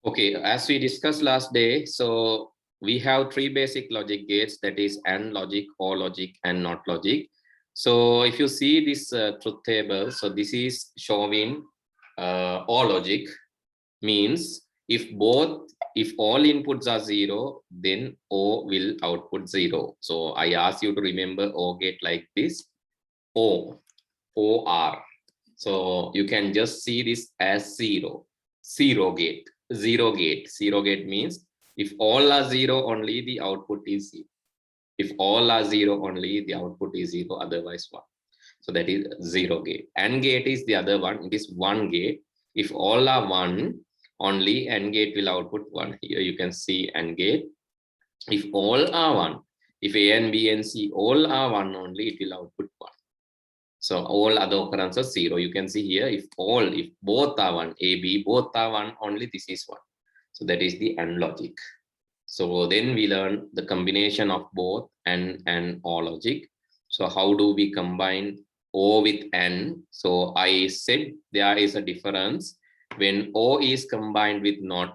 Okay, as we discussed last day, so we have three basic logic gates, that is AND logic, OR logic, and NOT logic. So if you see this truth table, so this is showing OR logic, means if all inputs are 0, then O will output 0. So I ask you to remember OR gate like this, OR. So you can just see this as 0 gate. 0 gate means if all are 0, only the output is 0. If all are 0, only the output is 0, otherwise 1. So that is 0 gate. AND gate is the other one. It is 1 gate. If all are 1, only AND gate will output 1. Here you can see AND gate. If all are 1, if A and B and C all are 1 only, it will output 1. So all other occurrences are 0. You can see here, if both are 1, A, B, both are 1, only this is 1. So that is the AND logic. So then we learn the combination of both AND and OR logic. So how do we combine O with AND? So I said there is a difference when O is combined with NOT.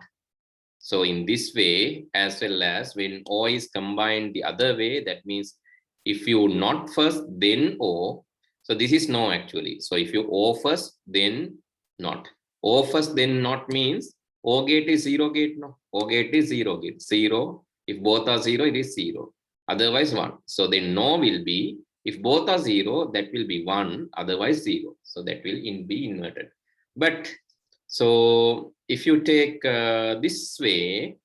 So in this way, as well as when O is combined the other way, that means if you NOT first, then O. So this is no actually. So if you O first, then NOT. O first, then NOT means O gate is 0 gate. No, O gate is 0 gate. 0. If both are 0, it is 0. Otherwise 1. So then no will be, if both are 0, that will be 1. Otherwise 0. So that will be inverted. But so if you take this way,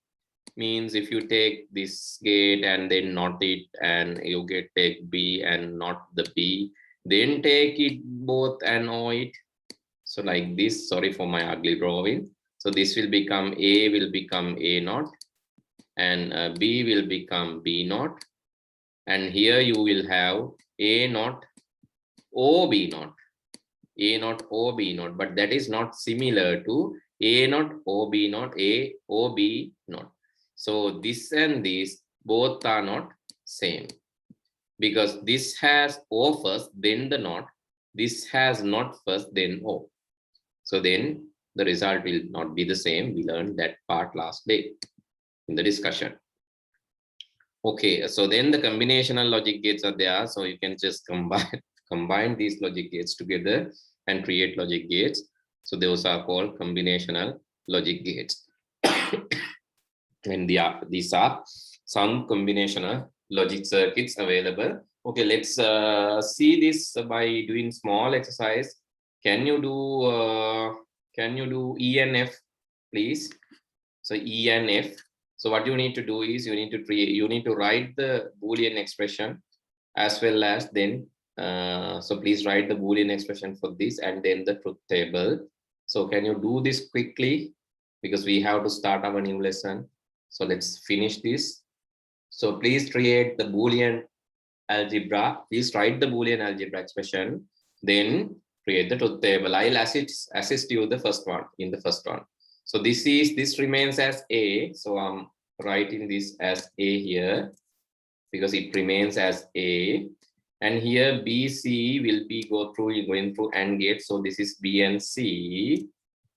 means if you take this gate and then NOT it, and you take B and NOT the B, then take it both and O it. So like this, sorry for my ugly drawing. So this will become A will become A naught, and B will become B naught. And here you will have A naught, O B naught, A naught, O B naught, but that is not similar to A naught, O B naught, A, O B naught. So this and this both are not same, because this has O first, then the NOT. This has NOT first, then O. So then the result will not be the same. We learned that part last day in the discussion. Okay, so then the combinational logic gates are there. So you can just combine these logic gates together and create logic gates. So those are called combinational logic gates. And these are some combinational logic circuits available. Okay, let's see this by doing small exercise. Can you do E and F, please? So E and F. So what you need to do is you need to write the Boolean expression as well as then. So please write the Boolean expression for this and then the truth table. So can you do this quickly, because we have to start our new lesson. So let's finish this. So please create the Boolean algebra. Please write the Boolean algebra expression, then create the truth table. I'll assist you the first one in the first one. So this remains as A. So I'm writing this as A here because it remains as A. And here B, C will be going through AND gate. So this is B and C.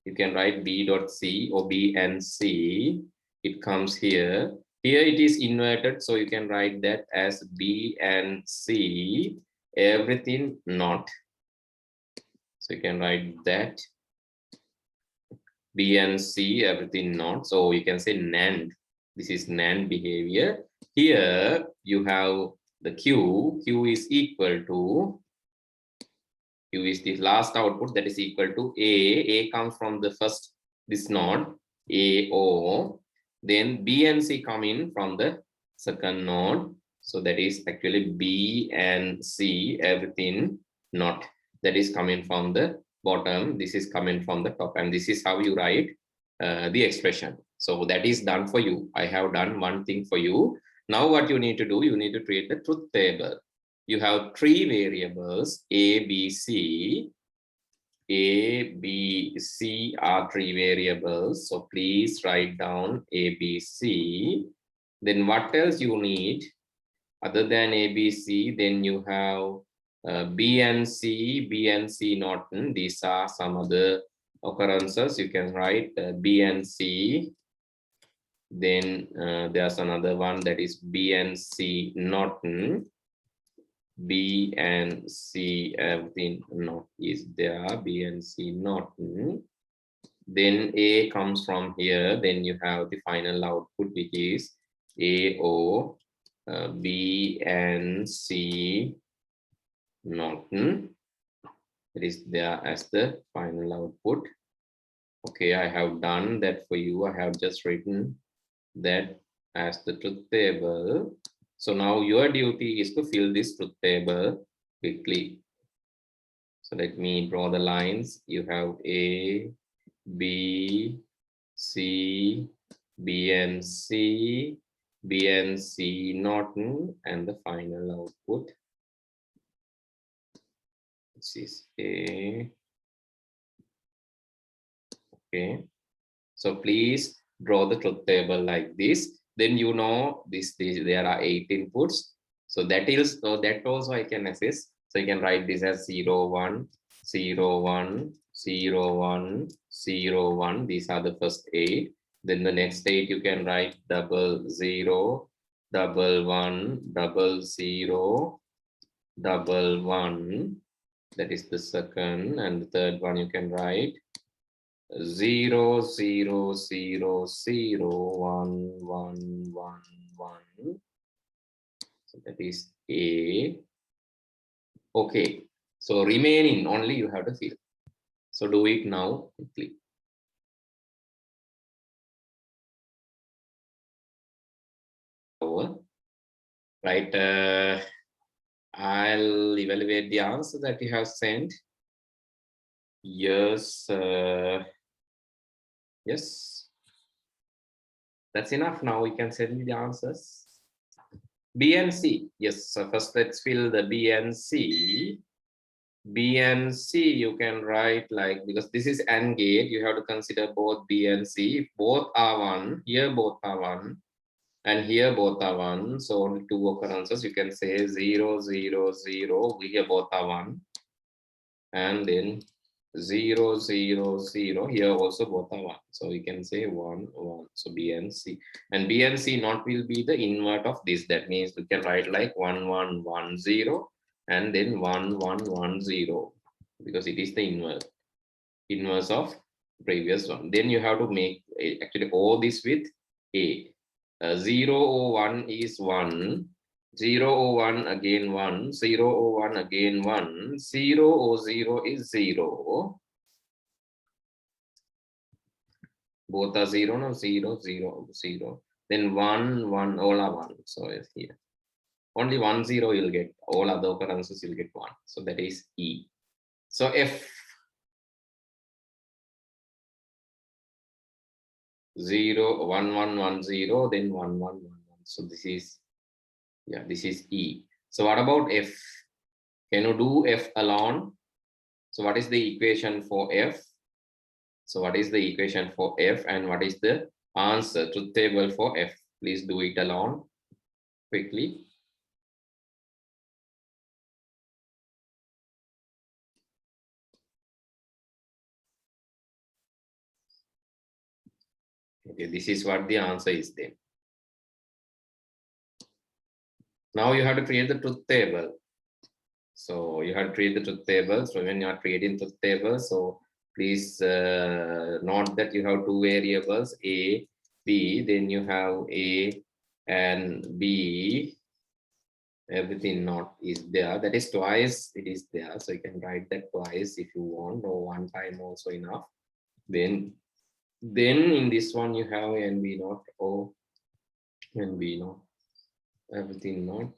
You can write B dot C or B and C. It comes here. Here it is inverted, so you can write that as B and C, everything NOT. So you can write that B and C, everything NOT. So you can say NAND. This is NAND behavior. Here you have the Q. Q is equal to, Q is the last output, that is equal to A. A comes from the first, this node, A, O. Then B and C come in from the second node. So that is actually B and C, everything NOT. That is coming from the bottom. This is coming from the top. And this is how you write the expression. So that is done for you. I have done one thing for you. Now what you need to do, you need to create the truth table. You have three variables, A, B, C. A, B, C are three variables. So please write down A, B, C. Then what else you need other than A, B, C? Then you have B and C not. These are some other occurrences, you can write B and C. Then there's another one that is B and C not. B and C, everything not is there. B and C not. Then A comes from here. Then you have the final output, which is A O B and C not. It is there as the final output. Okay, I have done that for you. I have just written that as the truth table. So now your duty is to fill this truth table quickly. So let me draw the lines. You have A, B, C, B and C, B and C not, and the final output. This is A. Okay. So please draw the truth table like this. Then you know this there are 8 inputs. So that is that also I can assess. So you can write this as 0, 1, 0, 1, 0, 1, 0, 1. These are the first 8. Then the next 8 you can write 0, 0, 1, 1, 0, 1, 1. That is the second, and the third one you can write 0, 0, 0, 0, 1, 1, 1, 1. So that is A. Okay. So remaining only you have to fill. So do it now quickly. Right. I'll evaluate the answer that you have sent. Yes. Yes. That's enough. Now we can send me the answers. B and C. Yes. So first let's fill the B and C. B and C you can write like, because this is AND gate, you have to consider both B and C. If both are 1, here both are 1, and here both are 1. So only 2 occurrences. You can say 0, 0, 0. Here both are 1. And then 0, 0, 0. Here also both are 1. So we can say 1, 1. So B and C. And B and C not will be the invert of this. That means we can write like 1, 1, 1, 0. And then 1, 1, 1, 0. Because it is the inverse of previous one. Then you have to make actually all this with A. 0 or 1 is 1. 0 or 1 again 1, 0 or 1 again 1, 0 or 0 is 0. Both are 0, no, 0, 0, 0. Then 1, 1, all are 1. So it's here. Only 1, 0 you'll get. All other occurrences you'll get 1. So that is E. So F. 0, 1, 1, 1, 0, then 1, 1, 1, 1. So this is, yeah, this is E. So what about F? Can you do F alone? So what is the equation for F? So what is the equation for F and what is the answer, truth table for F? Please do it alone quickly. Okay, this is what the answer is then. Now you have to create the truth table. So you have to create the truth table. So when you are creating truth table, so please note that you have 2 variables, A, B, then you have A and B. Everything not is there. That is twice it is there. So you can write that twice if you want, or 1 time also enough. Then in this one you have A and B not, O and B not, everything not,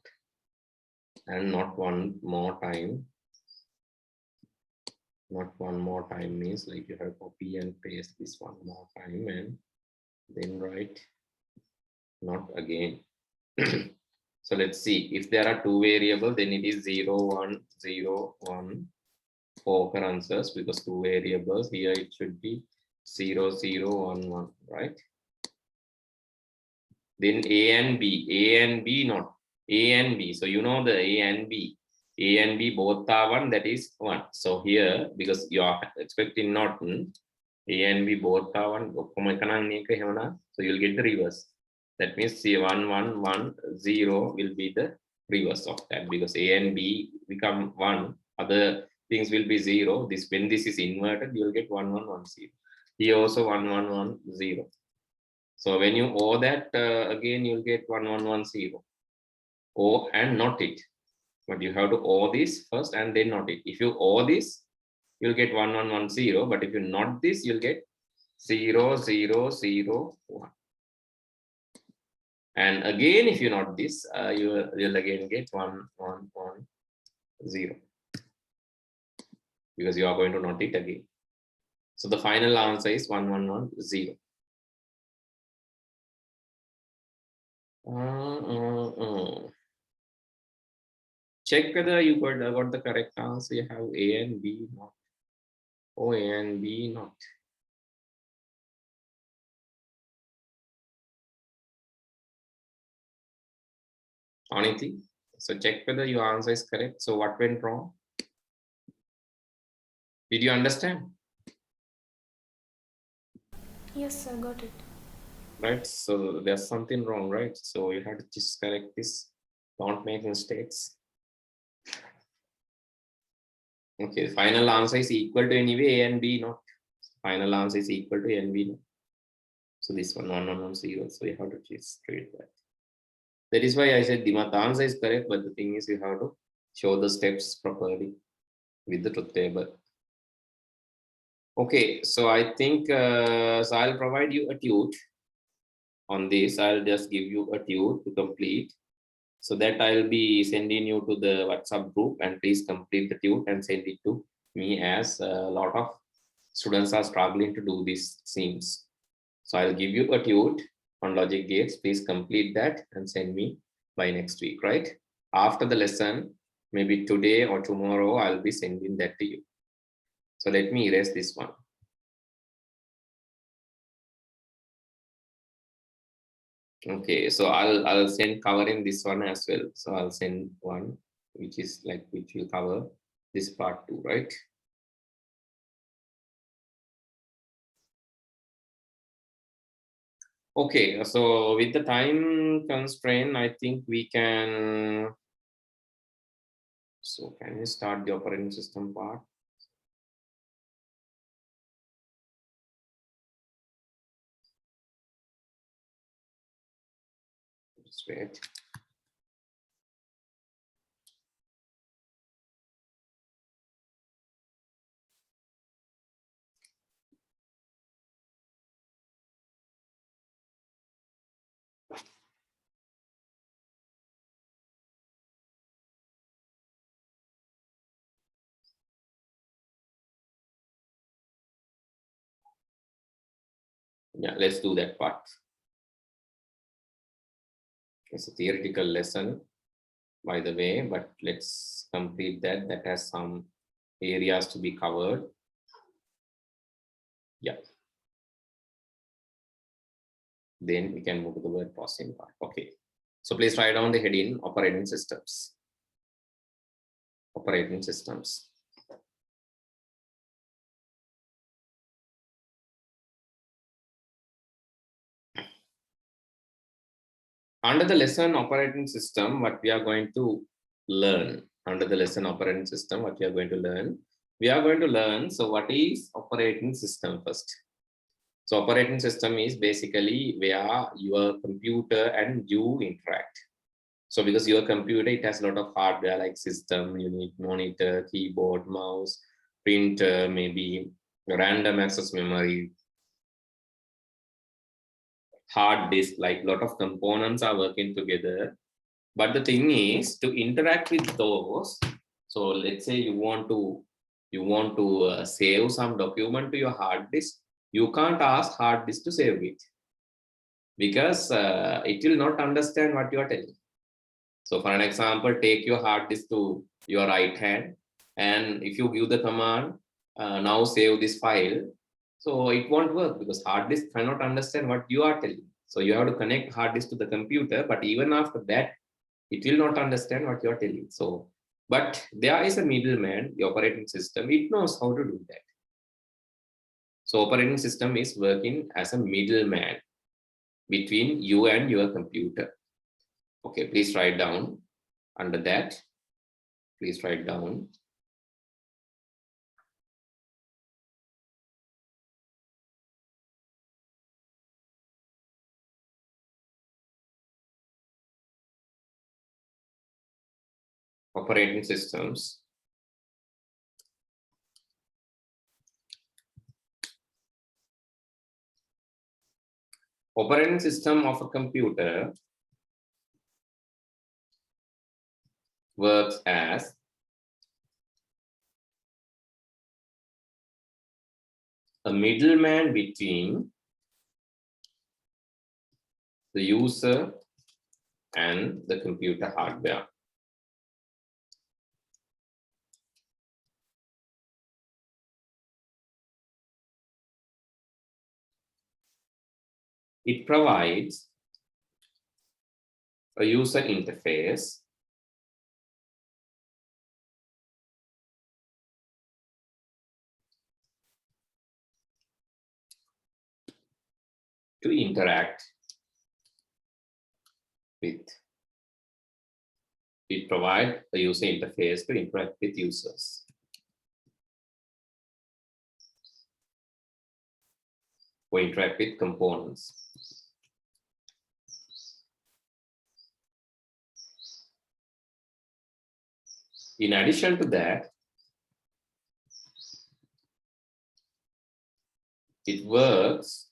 and not 1 more time. Not 1 more time means like you have copy and paste this 1 more time and then write not again. So let's see, if there are 2 variables, then it is 0, 1, 0, 1, 4 occurrences, because 2 variables. Here it should be 0, 0, 1, 1, right? Then A and B not, A and B. So you know the A and B both are 1, that is 1. So here, because you are expecting not, A and B both are 1. So you'll get the reverse. That means C1110 will be the reverse of that, because A and B become 1. Other things will be 0. This, when this is inverted, you'll get 1110. Here also 1110. So when you O that again, you'll get 1110. O and not it. But you have to O this first and then not it. If you O this, you'll get 1110. But if you not this, you'll get 0001. And again, if you not this, you'll again get 1110, because you are going to not it again. So the final answer is 1110. Check whether you got the correct answer. You have A and B not. O A and B not. Anything? So check whether your answer is correct. So what went wrong? Did you understand? Yes, sir, got it. Right, so there's something wrong, right? So you have to just correct this. Don't make mistakes. Okay, final answer is equal to anyway A and B not. Final answer is equal to A and B not. So this one 1110. So you have to just straight that. That is why I said the answer is correct, but the thing is you have to show the steps properly with the truth table. Okay, so I think so I'll provide you a tute on this. I'll just give you a tute to complete. So that I'll be sending you to the WhatsApp group, and please complete the tute and send it to me, as a lot of students are struggling to do this seems. So I'll give you a tute on logic gates. Please complete that and send me by next week, right? After the lesson, maybe today or tomorrow, I'll be sending that to you. So let me erase this one. Okay, so I'll send covering this one as well. So I'll send one which is like, which will cover this part too, right? Okay, so with the time constraint, I think we can. So can we start the operating system part? Just wait. Yeah, let's do that part. It's a theoretical lesson, by the way, but let's complete that. That has some areas to be covered. Yeah. Then we can move to the word processing part. Okay. So please write down the heading operating systems. Operating systems. Under the lesson operating system, what we are going to learn, under the lesson operating system, what we are going to learn, so what is operating system first? So operating system is basically where your computer and you interact. So because your computer, it has a lot of hardware like system, you need monitor, keyboard, mouse, printer, maybe random access memory, hard disk, like a lot of components are working together. But the thing is to interact with those. So let's say you want to save some document to your hard disk. You can't ask hard disk to save it, because it will not understand what you are telling. So for an example, take your hard disk to your right hand, and if you give the command, now save this file, so it won't work, because hard disk cannot understand what you are telling. So you have to connect hard disk to the computer, but even after that, it will not understand what you are telling. So, but there is a middleman, the operating system, it knows how to do that. So operating system is working as a middleman between you and your computer. Okay, please write down under that. Please write down. Operating systems. Operating system of a computer works as a middleman between the user and the computer hardware. It provides a user interface to interact with. It provides a user interface to interact with users. Or interact with components. In addition to that, it works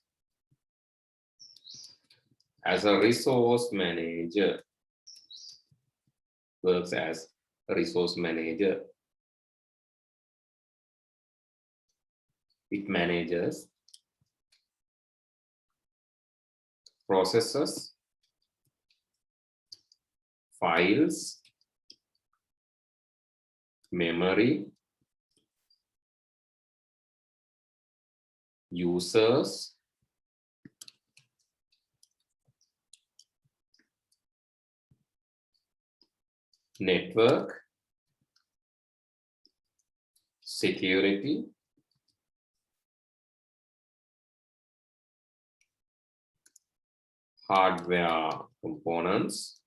as a resource manager. Works as a resource manager. It manages processes, files, memory, users, network, security, hardware components,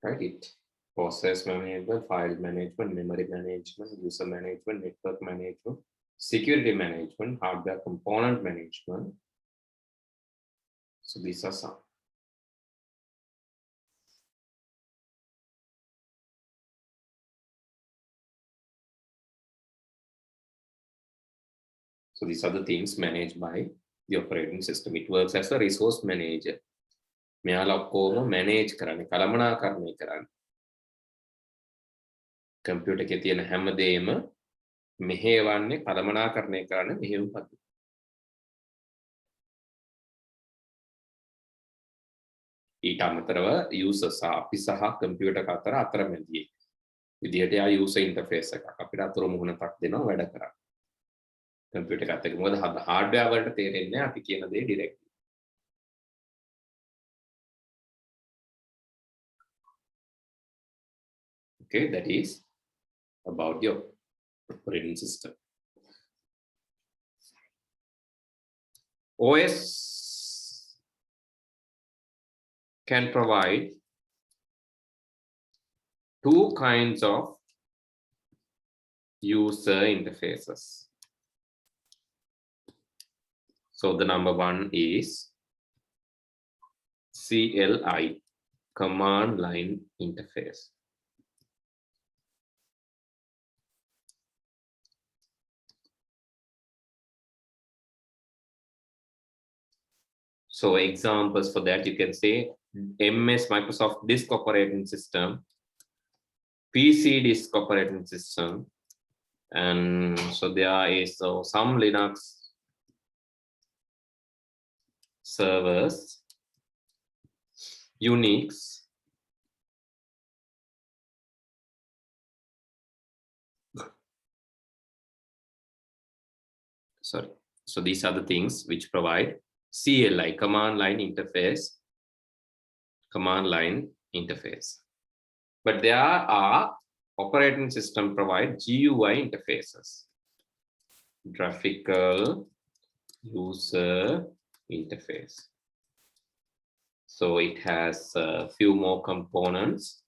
right? It process management, file management, memory management, user management, network management, security management, hardware component management. So these are some. So these are the things managed by the operating system. It works as a resource manager. මෙයාලා ඔක්කොම manage කරන්නේ, කළමනාකරණය කරන්නේ. Computer එකේ තියෙන හැමදේම මෙහෙවන්නේ, කළමනාකරණය කරන්නේ මෙහෙම පද්ධතිය. ඊට අමතරව users අපි සහ කම්පියුටර් අතර අතරමැදියේ විදිහට යා user interface එකක් අපිට අතර මුහුණක් දෙනවා වැඩ කරන්න. කම්පියුටර් එකත් එක්ක මොකද hardware වලට තේරෙන්නේ නැහැ අපි කියන දේ direct. Okay, that is about your operating system. OS can provide two kinds of user interfaces. So the number one is CLI, command line interface. So examples for that, you can say MS Microsoft Disk Operating System, PC Disk Operating System, and so there is some Linux servers, Unix, sorry. So these are the things which provide CLI, command line interface, but there are operating system provide GUI interfaces, graphical user interface. So it has a few more components,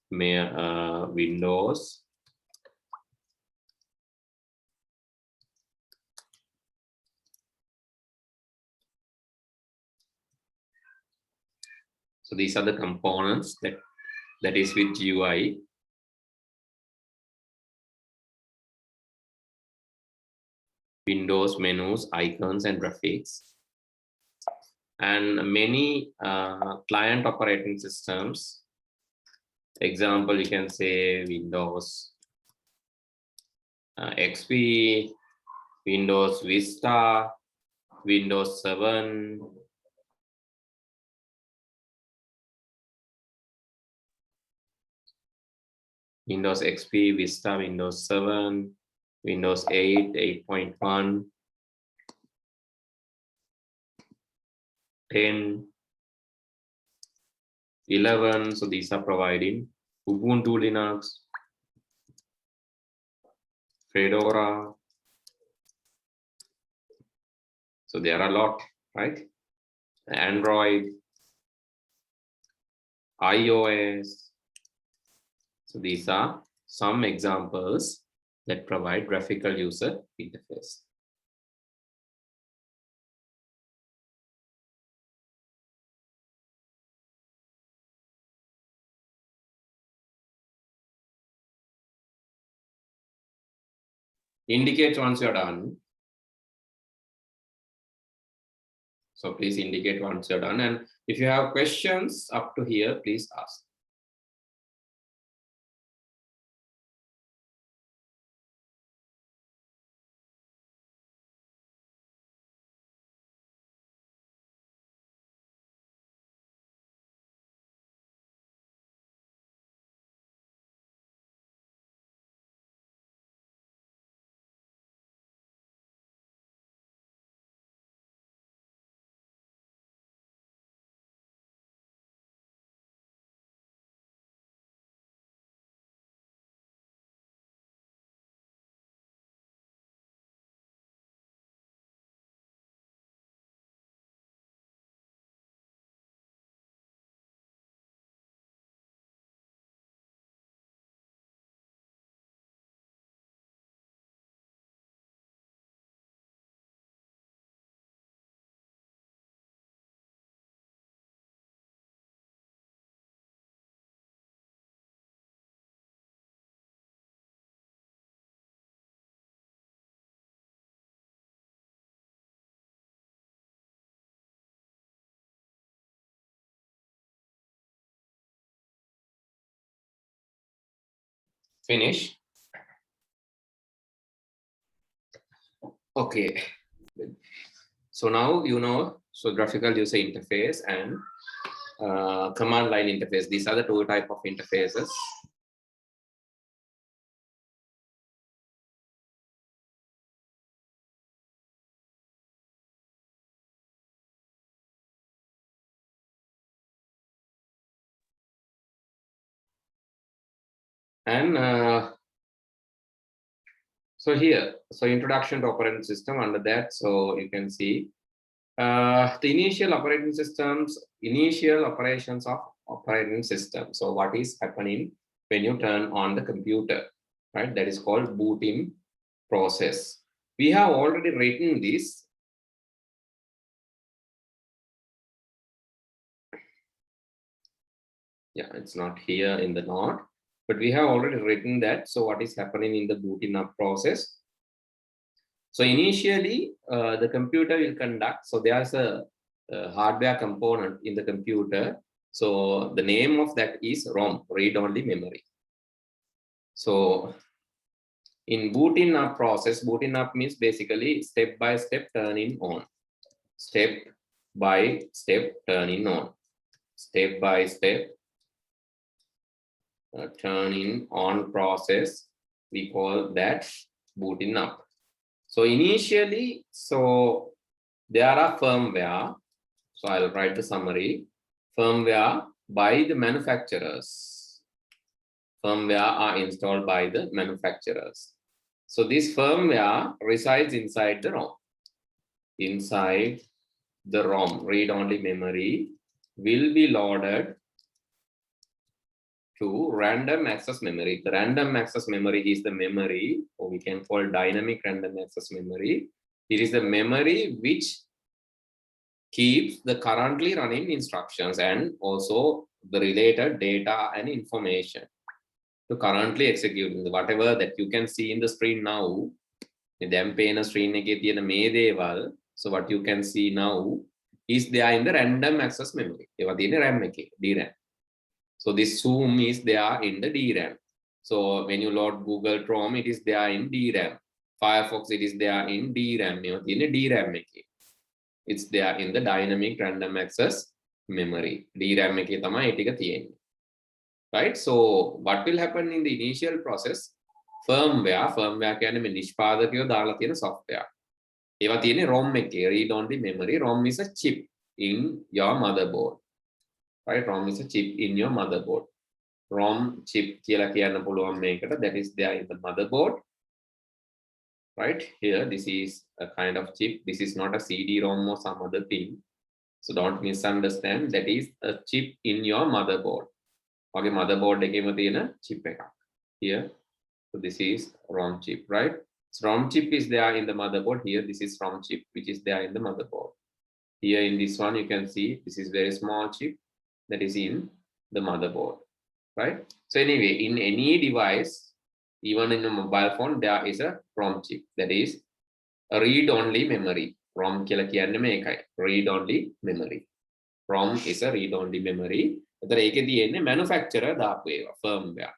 Windows, so these are the components that is with GUI. Windows, menus, icons, and graphics. And many client operating systems, example, you can say Windows XP, Windows Vista, Windows 7, Windows XP, Vista, Windows 7, Windows 8, 8.1, 10, 11. So these are providing Ubuntu Linux, Fedora. So there are a lot, right? Android, iOS. So these are some examples that provide graphical user interface. Indicate once you're done. So please indicate once you're done. And if you have questions up to here, please ask. Finish. Okay. So now you know, so graphical user interface and command line interface. These are the two types of interfaces. And so here, so introduction to operating system. Under that, so you can see the initial operating systems, initial operations of operating system. So what is happening when you turn on the computer, right? That is called booting process. We have already written this. Yeah, it's not here in the note, but we have already written that. So what is happening in the booting up process? So initially, the computer will conduct. So there's a hardware component in the computer. So the name of that is ROM, read-only memory. So in booting up process, booting up means basically step-by-step turning on. Step by step turning on. Step-by-step turning on process. We call that booting up. So initially, so there are firmware. So I'll write the summary. Firmware by the manufacturers. Firmware are installed by the manufacturers. So this firmware resides inside the ROM. Inside the ROM, read-only memory will be loaded to random access memory. The random access memory is the memory, or we can call dynamic random access memory. It is the memory which keeps the currently running instructions and also the related data and information to currently execute whatever that you can see in the screen now. So what you can see now is there in the random access memory. DRAM. So this Zoom is there in the DRAM. So when you load Google Chrome, it is there in DRAM. Firefox, it is there in DRAM. It's there in the dynamic random access memory. DRAM right? So what will happen in the initial process? Firmware can be software. ROM read-only memory. ROM is a chip in your motherboard. Right? ROM is a chip in your motherboard. ROM chip that is there in the motherboard. Right here, this is a kind of chip. This is not a CD-ROM or some other thing. So don't misunderstand. That is a chip in your motherboard. Okay, motherboard chip here. So this is ROM chip, right? So ROM chip is there in the motherboard. Here, this is ROM chip, which is there in the motherboard. Here in this one, you can see this is very small chip that is in the motherboard, right? So anyway, in any device, even in a mobile phone, there is a ROM chip, that is a read-only memory. ROM read-only memory. ROM is a read-only memory. The manufacturer firmware.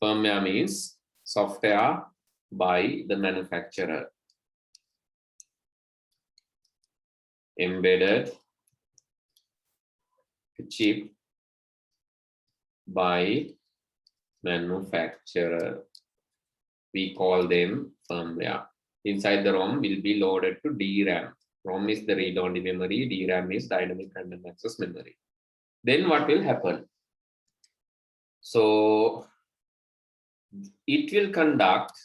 Firmware means software by the manufacturer. Embedded chip by manufacturer. We call them firmware. Inside the ROM will be loaded to DRAM. ROM is the read-only memory. DRAM is dynamic random access memory. Then what will happen? So it will conduct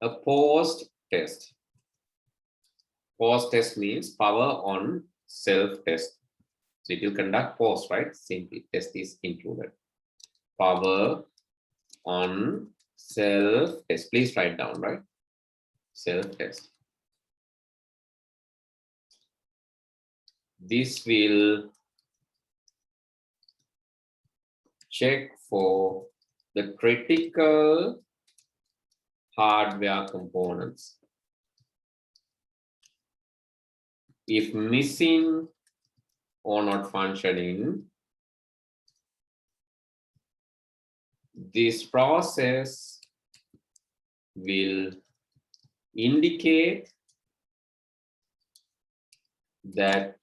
a post test. Post test means power on self test. So it will conduct post, right? Simply test is included. Power on self test. Please write down, right? Self test. This will check for the critical hardware components. If missing or not functioning, this process will indicate that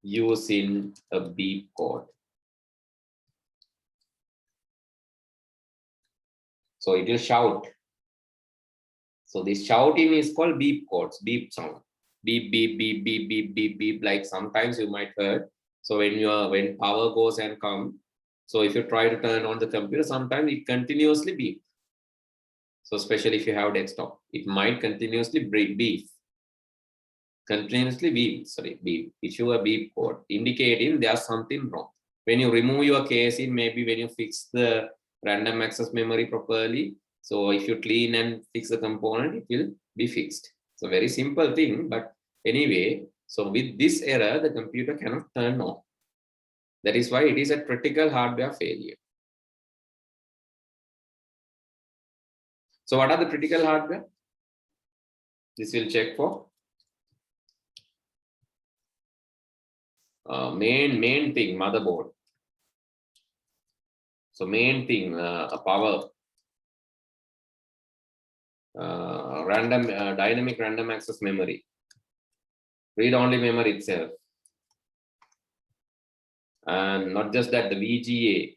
using a beep code. So it will shout. So this shouting is called beep codes, beep sound. Beep, beep, beep, beep, beep, beep, beep, like sometimes you might heard. So when power goes and comes, so if you try to turn on the computer, sometimes it continuously beep. So especially if you have desktop, it might continuously beep. Continuously beep, issue a beep code indicating there's something wrong. When you remove your casing, maybe when you fix the random access memory properly, so if you clean and fix the component, it will be fixed. So very simple thing, but anyway, so with this error, the computer cannot turn on. That is why it is a critical hardware failure. So what are the critical hardware? This will check for main thing, motherboard. So main thing, power, dynamic random access memory, read-only memory itself, and not just that, the VGA.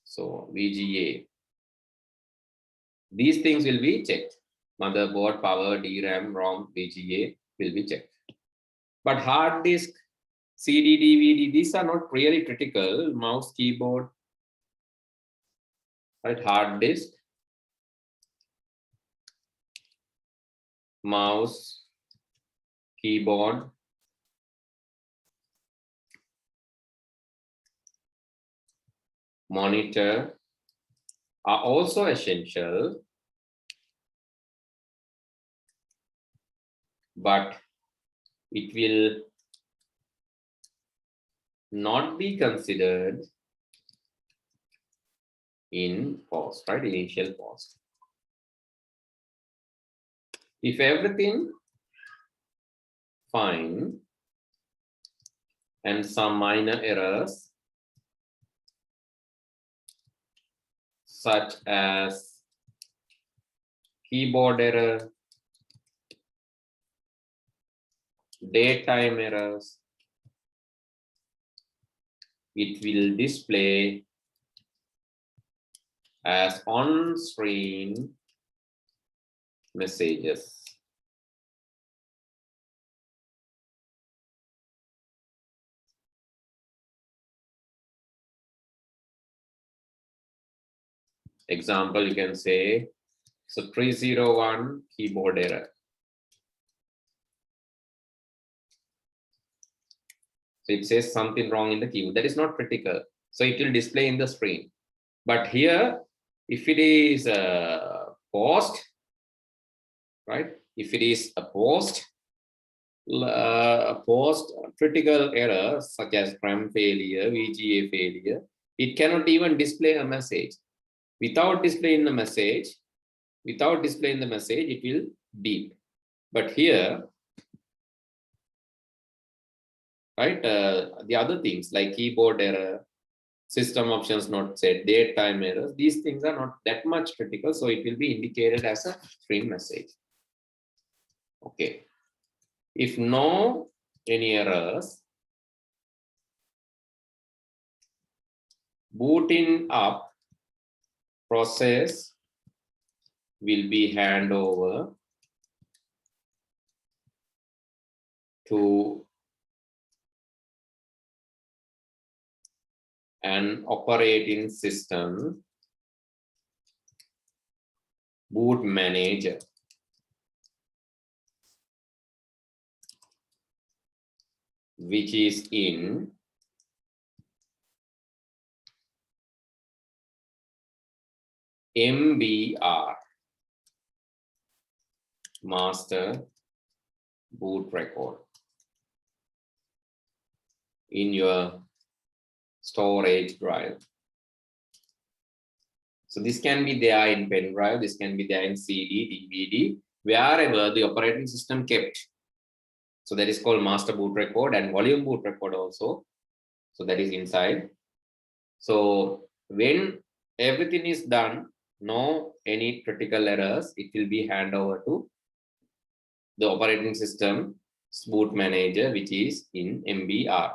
So VGA, these things will be checked. Motherboard, power, DRAM, ROM, VGA will be checked. But hard disk, CD, DVD, these are not really critical. Mouse, keyboard, right? Hard disk, mouse, keyboard, monitor are also essential, but it will not be considered in cost, right? Initial cost. If everything fine and some minor errors such as keyboard error, daytime errors, it will display as on-screen messages. Example, you can say, so 301 keyboard error. So it says something wrong in the keyboard. That is not critical. So it will display in the screen. But here, if it is a post, right? If it is a post critical error such as RAM failure, VGA failure, it cannot even display a message. Without displaying the message, it will beep. But here, right, the other things like keyboard error, system options not set, daytime errors, these things are not that much critical, so it will be indicated as a screen message. Okay. If no any errors, booting up process will be hand over to an operating system boot manager, which is in MBR, master boot record, in your storage drive. So this can be there in pen drive, this can be there in CD, DVD, wherever the operating system kept. So that is called master boot record and volume boot record also. So that is inside. So when everything is done, no any critical errors, it will be hand over to the operating system boot manager, which is in MBR.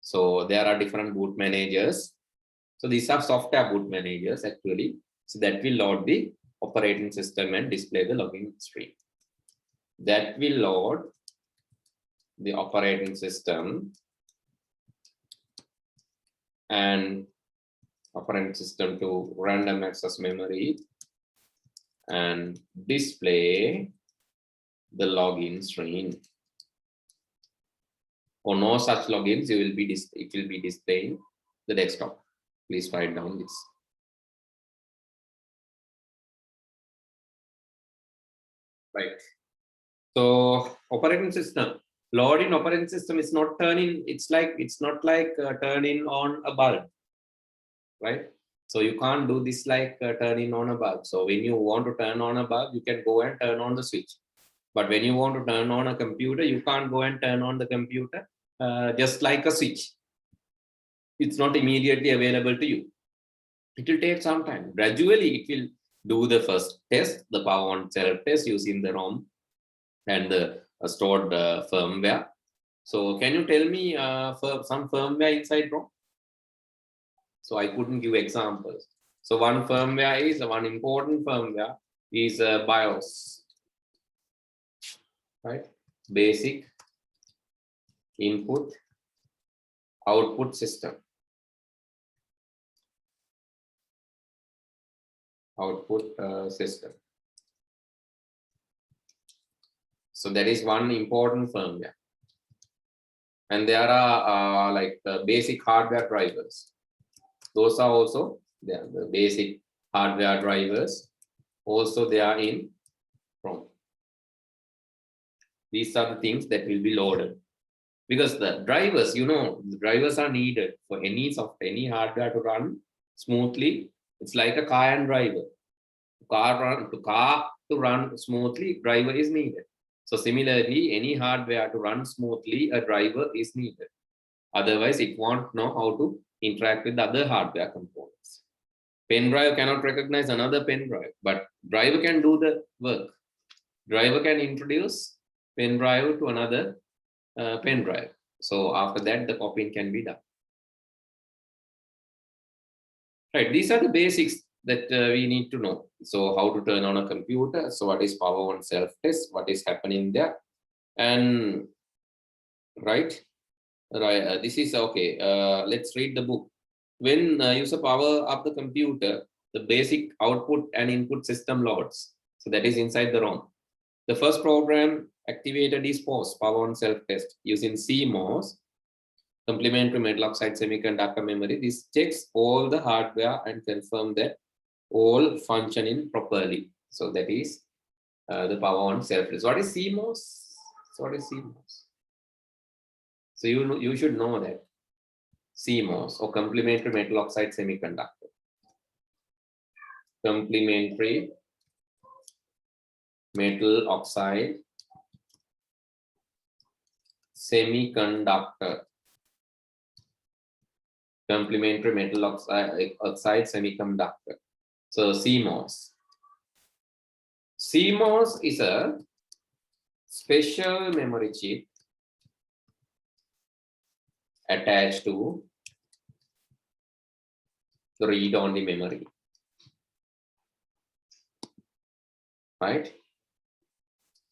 So there are different boot managers. So these are software boot managers actually. So that will load the operating system and display the login screen. That will load the operating system and operating system to random access memory and display the login screen. For no such logins, it will be displaying the desktop. Please write down this. Right. So operating system, loading operating system is not turning. It's not like turning on a bulb, right? So you can't do this like turning on a bulb. So when you want to turn on a bulb, you can go and turn on the switch. But when you want to turn on a computer, you can't go and turn on the computer just like a switch. It's not immediately available to you. It will take some time. Gradually, it will do the first test, the power on self test using the ROM and the stored firmware. So can you tell me for some firmware inside ROM? So I couldn't give examples. So one important firmware is BIOS, right? Basic input output system. System. So that is one important firmware. And there are like the basic hardware drivers. Those are also there. The basic hardware drivers also they are in ROM. These are the things that will be loaded. Because the drivers, you know, the drivers are needed for any software, any hardware to run smoothly. It's like a car and driver. Car to run smoothly, driver is needed. So similarly, any hardware to run smoothly, a driver is needed. Otherwise, it won't know how to interact with other hardware components. Pen drive cannot recognize another pen drive, but driver can do the work. Driver can introduce pen drive to another pen drive. So after that, the copying can be done. Right, these are the basics that we need to know. So how to turn on a computer. So what is power on self-test? What is happening there? And right, this is okay. Let's read the book. When user power up the computer, the basic output and input system loads. So that is inside the ROM. The first program activated is POS, power on self-test, using CMOS, complementary metal oxide semiconductor memory. This checks all the hardware and confirm that all functioning properly. So that is the power on self-test. What is CMOS? So what is CMOS? So you should know that CMOS, or complementary metal oxide semiconductor. Complementary metal oxide semiconductor. Complementary metal oxide semiconductor. So CMOS. CMOS is a special memory chip attached to the read-only memory. Right?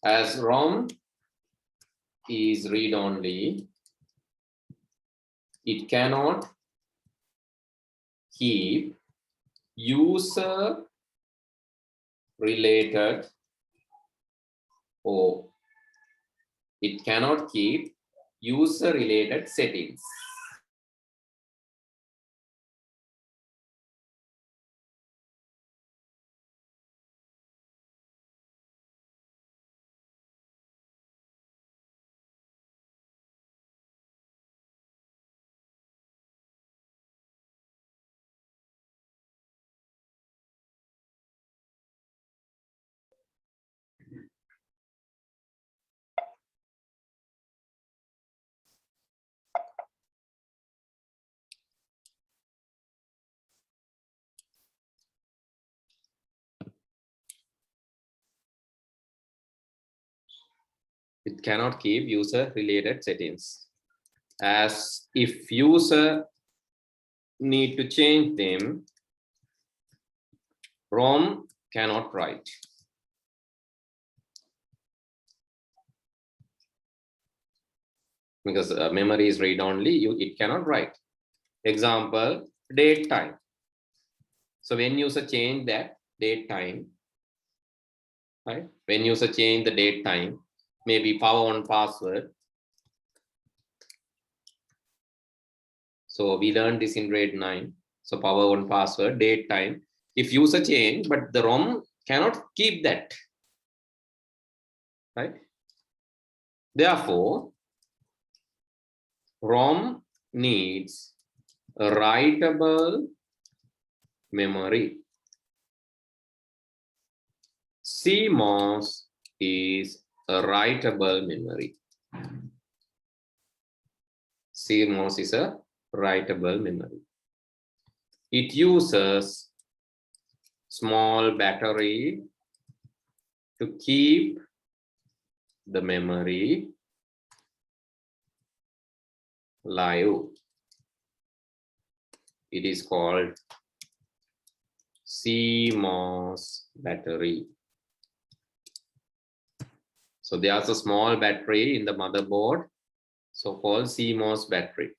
As ROM is read-only, it cannot keep user related, or it cannot keep user related settings. It cannot keep user related settings. As if user need to change them, ROM cannot write. Because memory is read only, it cannot write. Example, date time. So when user change that date time, right? When user change the date time, maybe power on password. So we learned this in grade 9. So power on password, date time. If user change, but the ROM cannot keep that, right? Therefore, ROM needs a writable memory. CMOS is a writable memory. CMOS is a writable memory. It uses small battery to keep the memory live. It is called CMOS battery. So there's a small battery in the motherboard so-called CMOS battery.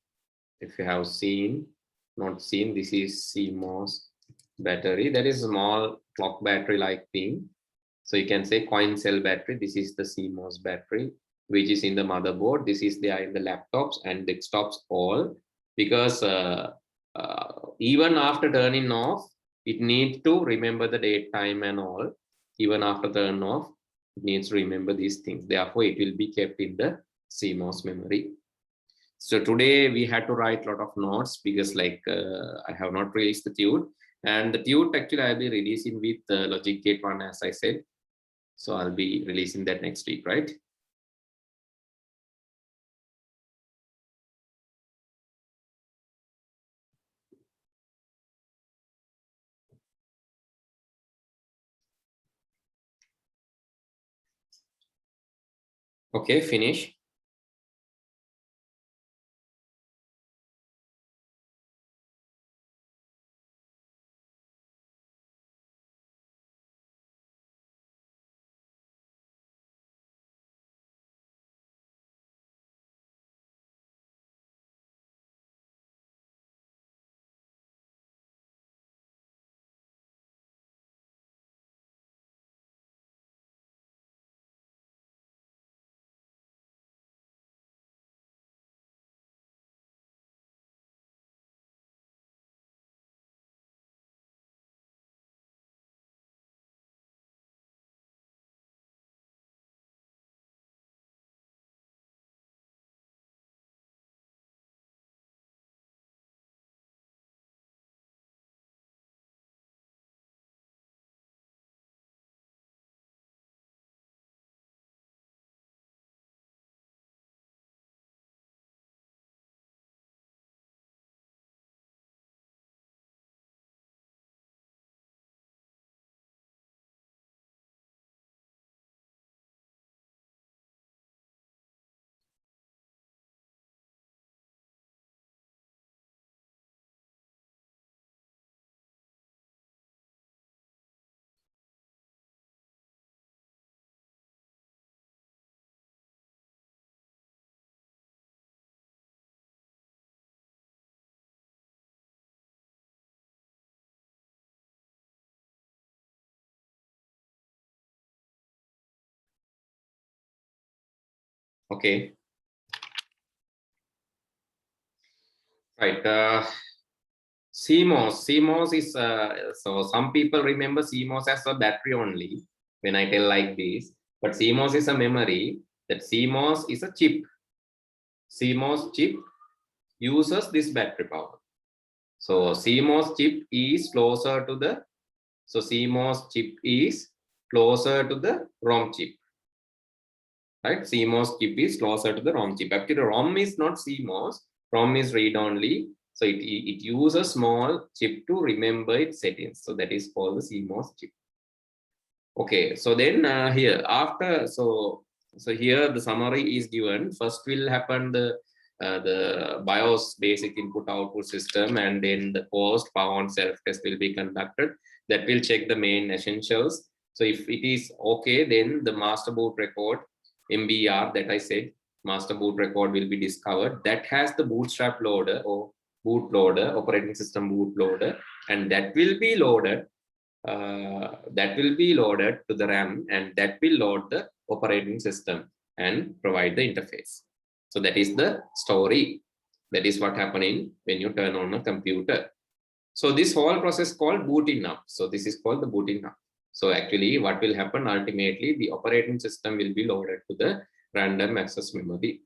If you have seen, not seen, this is CMOS battery. That is a small clock battery like thing. So you can say coin cell battery. This is the CMOS battery, which is in the motherboard. This is there in the laptops and desktops all, because even after turning off, it needs to remember the date, time and all. Even after turn off, it needs to remember these things. Therefore, it will be kept in the CMOS memory. So today we had to write a lot of notes because I have not released the tune, and the tune actually I'll be releasing with Logic Gate 1, as I said. So I'll be releasing that next week, right? Okay, finish. Okay. Right. CMOS is so some people remember CMOS as a battery only when I tell like this, but CMOS is a memory. That CMOS is a chip. CMOS chip uses this battery power. So CMOS chip is closer to the, so CMOS chip is closer to the ROM chip. Right? CMOS chip is closer to the ROM chip. Actually, ROM is not CMOS. ROM is read-only. So it uses a small chip to remember its settings. So that is called the CMOS chip. Okay, so then here after, so here the summary is given. First will happen the BIOS basic input output system, and then the post power on self test will be conducted. That will check the main essentials. So if it is okay, then the master boot record MBR that I said, master boot record will be discovered. That has the bootstrap loader or boot loader, operating system boot loader, and that will be loaded. That will be loaded to the RAM, and that will load the operating system and provide the interface. So that is the story. That is what happening when you turn on a computer. So this whole process called booting up. So this is called the booting up. So actually what will happen ultimately, the operating system will be loaded to the random access memory.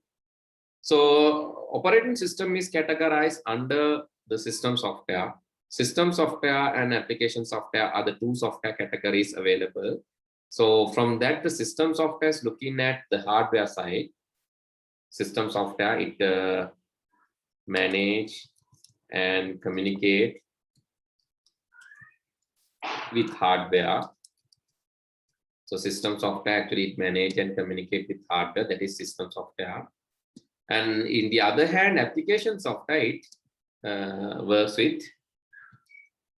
So operating system is categorized under the system software. System software and application software are the two software categories available. So from that, the system software is looking at the hardware side. System software, it manage and communicate with hardware. So system software actually it manage and communicate with hardware, that is system software. And in the other hand, application software, it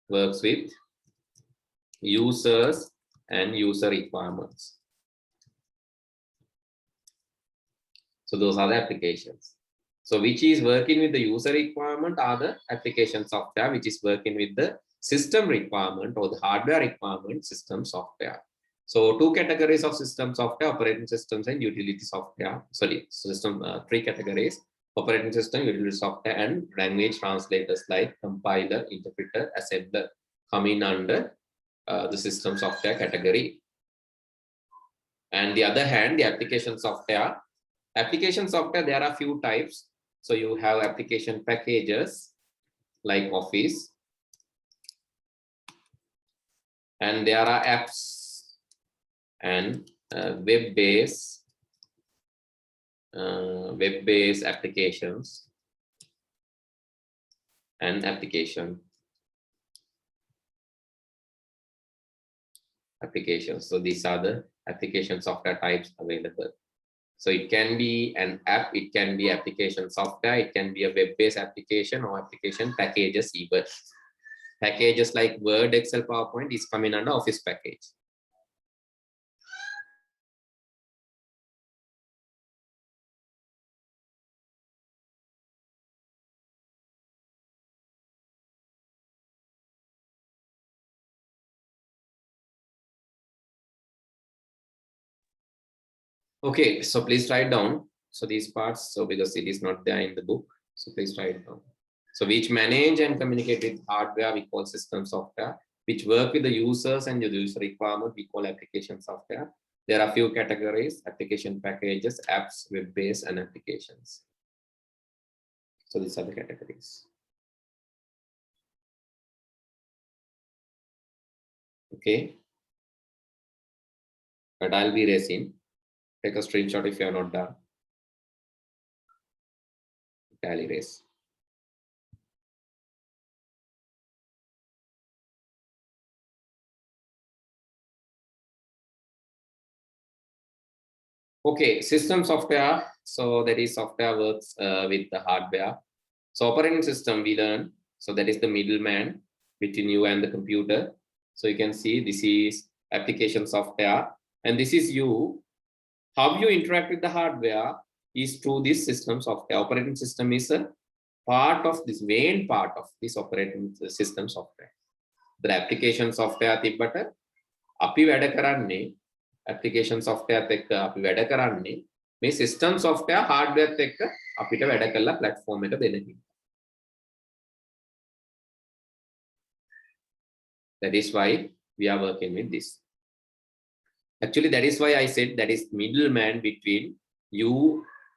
works with users and user requirements. So those are the applications. So which is working with the user requirement are the application software, which is working with the system requirement or the hardware requirement system software. So two categories of system software, operating systems and utility software. Sorry, system three categories: operating system, utility software, and language translators like compiler, interpreter, assembler come in under the system software category. And the other hand, the application software, there are few types. So you have application packages like Office, and there are apps and web-based applications and applications. So these are the application software types available. So it can be an app, it can be application software, it can be a web-based application or application packages even. Packages like Word, Excel, PowerPoint is coming under Office package. Okay, so please write down. So these parts, so because it is not there in the book, so please write down. So which manage and communicate with hardware, we call system software. Which work with the users and the user requirement, we call application software. There are few categories: application packages, apps, web-based, and applications. So these are the categories. Okay. But I'll be racing. Take a screenshot if you are not done. Tally race. Okay, system software. So that is software works with the hardware. So operating system we learn. So that is the middleman between you and the computer. So you can see this is application software, and this is you. How you interact with the hardware is through this system software. Operating system is a part of this, main part of this operating system software. The application software තිබ්බට අපි වැඩ කරන්නේ application software එක්ක අපි වැඩ කරන්නේ මේ system software hardware එක්ක අපිට වැඩ කරලා platform එක දෙන්න කිව්වා. That is why we are working with this. Actually, that is why I said that is middleman between you,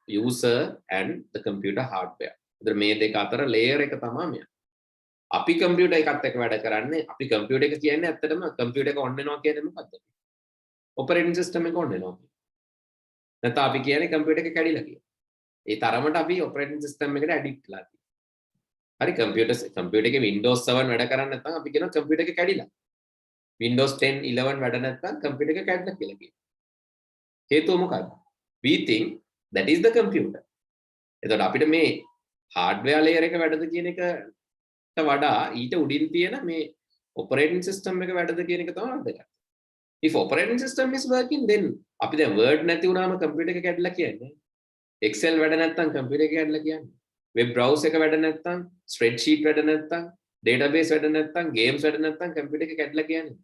user, and the computer hardware. මේ දෙක අතර layer එක තමයි මෙයා. අපි computer එකත් එක්ක වැඩ කරන්නේ. අපි computer එක කියන්නේ ඇත්තටම computer එක on වෙනවා කියන්නේ මොකද්ද? Operating system එක on වෙනවා. නැත්නම් අපි කියන්නේ computer එක කැඩිලා කියලා. ඒ තරමට අපි operating system එකට addict ලා තියෙනවා. හරි computer එකේ Windows 7 වැඩ කරන්නේ නැත්නම් අපි කියනවා computer එක කැඩිලා. Windows 10, 11 වැඩ නැත්නම් computer එක කැඩිලා කියලා කියනවා. හේතුව මොකක්ද? We think that is the computer. එතකොට අපිට මේ hardware layer එක වැඩද කියන එකට වඩා ඊට උඩින් තියෙන මේ operating system එක වැඩද කියන එක තමයි වැදගත්. If operating system is working, then අපි දැන් word නැති වුණාම computer එක කැඩිලා කියන්නේ. Excel වැඩ නැත්නම් computer එක කැඩිලා කියන්නේ. Web browser එක වැඩ නැත්නම්, spreadsheet වැඩ නැත්නම්, database වැඩ නැත්නම්, games වැඩ නැත්නම් computer එක කැඩිලා කියන්නේ.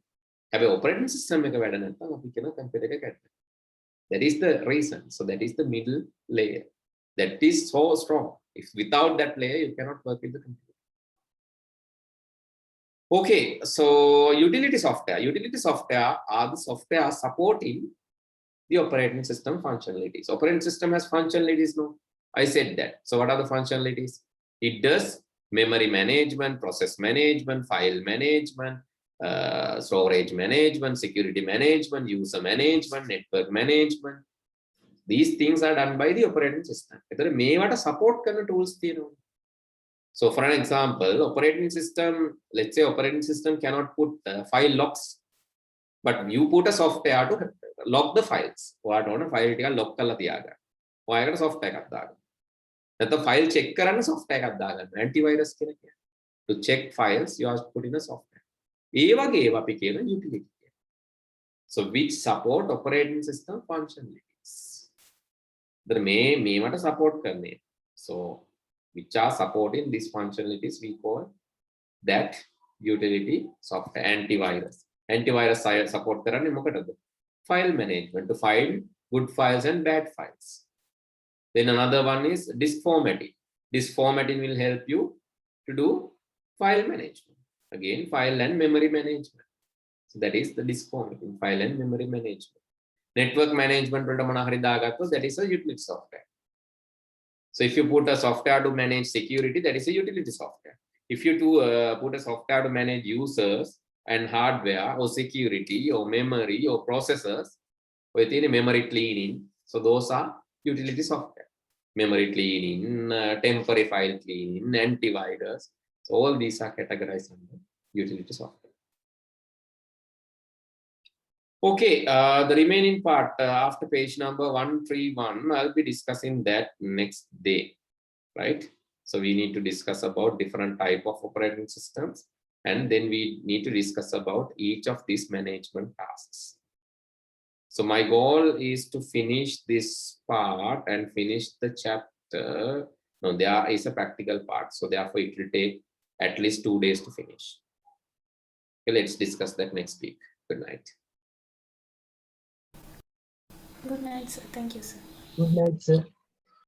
හැබැයි operating system එක වැඩ නැත්නම් අපි කියන computer එක කැඩිලා. That is the reason. So that is the middle layer. That is so strong. If without that layer, you cannot work with the computer. Okay, so utility software. Utility software are the software supporting the operating system functionalities. Operating system has functionalities, no? I said that. So what are the functionalities? It does memory management, process management, file management, storage management, security management, user management, network management. These things are done by the operating system. එතකොට මේවට support කරන tools තියෙනවා. So for an example, operating system, let's say operating system cannot put file locks, but you put a software to lock the files. ඔයාට ඕන file ටික lock කරලා තියාගන්න. ඔයාලකට software එකක් දාගන්න. නැත්නම් file check කරන්න software එකක් දාගන්න. antivirus කියලා කියන්නේ. To check files, you have to put in a software. ඒ වගේ ඒවා අපි කියන utility. So which support operating system functionalities. මේවට support කරන්නේ. So which are supporting these functionalities, we call that utility software. Antivirus support කරන්නේ මොකටද? File management, to find good files and bad files. Then another one is disk formatting. Disk formatting will help you to do file management. Again, file and memory management. So that is the disk formatting, file and memory management. Network management, that is a utility software. So if you put a software to manage security, that is a utility software. If you put a software to manage users and hardware or security or memory or processors, within memory cleaning, so those are utility software. Memory cleaning, temporary file cleaning, antivirus. So all these are categorized under utility software. Okay, the remaining part after page number 131, I'll be discussing that next day, right? So we need to discuss about different type of operating systems, and then we need to discuss about each of these management tasks. So my goal is to finish this part and finish the chapter. No, there is a practical part, so therefore it will take at least 2 days to finish. Okay, let's discuss that next week. Good night. Good night, sir. Thank you, sir. Good night, sir.